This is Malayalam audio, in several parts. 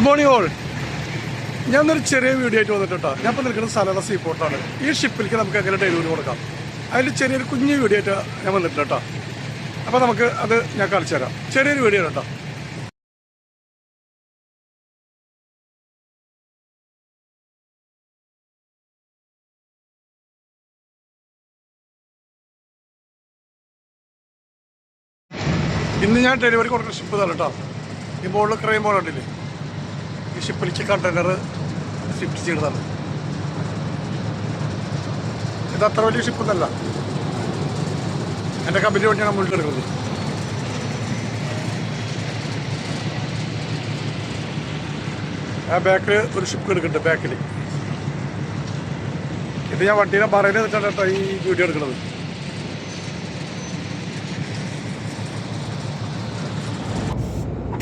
Good morning all. ഞാനൊരു ചെറിയ വീഡിയോ ആയിട്ട് വന്നിട്ടോ. ഞാൻ ഇപ്പോൾ നിൽക്കുന്നത് സലാല സീപോർട്ടാണ്. ഈ ഷിപ്പിലേക്ക് നമുക്ക് എങ്ങനെ ഡെലിവറി കൊടുക്കാം, അതിൽ ചെറിയൊരു കുഞ്ഞു വീഡിയോ ആയിട്ട് ഞാൻ വന്നിട്ടുണ്ട് കേട്ടോ. അപ്പോൾ നമുക്ക് അത് ഞാൻ കാണിച്ചു തരാം. ചെറിയൊരു വീഡിയോ കേട്ടോ. ഇന്ന് ഞാൻ ഡെലിവറി കൊടുക്കുന്ന ഷിപ്പ് തന്നെ കേട്ടോ. ഈ ബോളിൽ ക്രൈം ബോൾ ഉണ്ടല്ലേ, ഈ ഷിപ്പിലേക്ക് കണ്ടെയ്നർ ഷിഫ്റ്റ് ചെയ്തതാണ്. ഇത് അത്ര വലിയ ഷിപ്പൊന്നല്ല, എൻ്റെ കമ്പനി വേണ്ടിയാണ് മുന്നിട്ട് എടുക്കുന്നത്. ആ ബാക്കിൽ ഒരു ഷിപ്പ് എടുക്കുന്നുണ്ട്. ബാക്കിൽ ഇത് ഞാൻ വണ്ടീനെ പറയുന്നത് വെച്ചാണ് കേട്ടോ ഈ വീഡിയോ എടുക്കുന്നത്.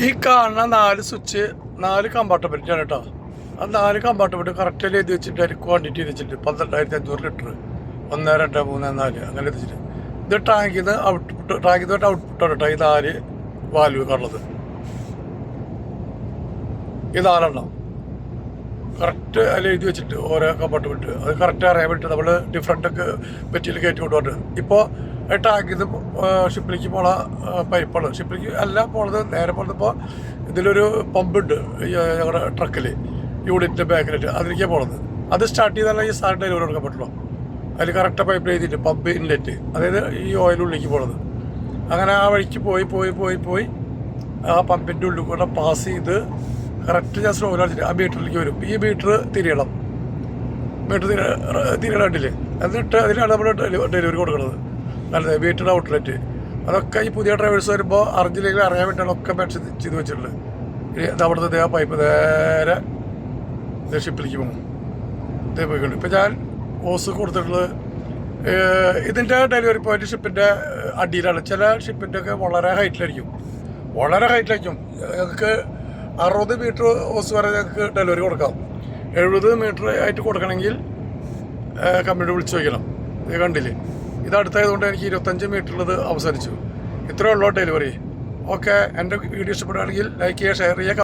ഈ കാണുന്ന 4 സ്വിച്ച് 4 കമ്പാർട്ട്മെൻറ്റാണ് കേട്ടോ. ആ 4 കമ്പാർട്ട്മെൻറ്റ് കറക്റ്റിൽ എഴുതി വെച്ചിട്ട് അതിൽ ക്വാണ്ടിറ്റി വെച്ചിട്ട് 12,500 ലിറ്റർ 1, 2, 3, 4 അങ്ങനെ എത്തിച്ചിട്ട് ഇത് ടാങ്കിൽ നിന്ന് ഔട്ട്പുട്ട്, ടാങ്കിൽ നിന്ന് ഔട്ട്പുട്ടാണ് കേട്ടോ. ഈ 4 വാൽവ് ഉള്ളത്, ഈ 4 എണ്ണം കറക്റ്റ് അതിൽ എഴുതി വെച്ചിട്ട് ഓരോ കമ്പാർട്ട്മെൻറ്റ് അത് കറക്റ്റ് അറിയാൻ വേണ്ടിയിട്ട് നമ്മൾ ഡിഫറെൻ്റൊക്കെ പെറ്റിയിൽ കയറ്റി കൊണ്ടുപോയിട്ട് ഇപ്പോൾ ടാങ്കിൽ നിന്ന് ഷിപ്പിലേക്ക് പോണ പൈപ്പാണ്. ഷിപ്പിലേക്ക് അല്ല പോണത്, നേരെ പോണത്. ഇപ്പോൾ ഇതിലൊരു പമ്പുണ്ട് ഞങ്ങളുടെ ട്രക്കിൽ, യൂണിറ്റിൻ്റെ ബാക്കിലിട്ട് അതിലേക്കാണ് പോണത്. അത് സ്റ്റാർട്ട് ചെയ്താലേ ഈ സാധനം ഡെലിവറി കൊടുക്കാൻ പറ്റുള്ളൂ. അതിൽ കറക്റ്റ് പൈപ്പ് എഴുതിയിട്ട് പമ്പ് ഇൻലെറ്റ്, അതായത് ഈ ഓയിലുള്ളിലേക്ക് പോണത്. അങ്ങനെ ആ വഴിക്ക് പോയി പോയി പോയി പോയി ആ പമ്പിൻ്റെ ഉള്ളിൽ കൂടെ പാസ് ചെയ്ത് കറക്റ്റ് ഞാൻ സ്ലോ അടിച്ചിട്ട് ആ മീറ്ററിലേക്ക് വരും. ഈ മീറ്റർ തിരിയണം, മീറ്റർ തിരിയണമില്ലേ, എന്നിട്ട് അതിനാണ് നമ്മൾ ഡെലിവറി കൊടുക്കുന്നത്. നല്ലത് വീട്ടിലെ ഔട്ട്ലെറ്റ്. അതൊക്കെ ഈ പുതിയ ഡ്രൈവേഴ്സ് വരുമ്പോൾ അറിഞ്ഞില്ലെങ്കിൽ അറിയാൻ വേണ്ടിയാണ് ഒക്കെ മെൻഷൻ ചെയ്ത് വെച്ചിട്ടുള്ളത്. ഇത് അവിടുത്തെ ആ പൈപ്പ് നേരെ ഷിപ്പിലേക്ക് പോകും. ഇതേ പോയിക്കൊണ്ട് ഇപ്പോൾ ഞാൻ ഓസ് കൊടുത്തിട്ടുള്ളത് ഇതിൻ്റെ ഡെലിവറി പോയിന്റ് ഷിപ്പിൻ്റെ അടിയിലാണ്. ചില ഷിപ്പിൻ്റെ ഒക്കെ വളരെ ഹൈറ്റിലായിരിക്കും. ഞങ്ങൾക്ക് 60 മീറ്റർ ഓസ് വരെ ഞങ്ങൾക്ക് ഡെലിവറി കൊടുക്കാം. 70 മീറ്റർ ആയിട്ട് കൊടുക്കണമെങ്കിൽ കമ്പനി വിളിച്ച് വയ്ക്കണം. ഇത് കണ്ടില്ലേ, ഇത് അടുത്തായതുകൊണ്ട് എനിക്ക് 25 മീറ്ററുള്ളത് അവസാനിച്ചു. ഇത്രയേ ഉള്ളൂ ഡെലിവറി. ഓക്കെ, എൻ്റെ വീഡിയോ ഇഷ്ടപ്പെടുകയാണെങ്കിൽ ലൈക്ക് ചെയ്യുക, ഷെയർ ചെയ്യുക.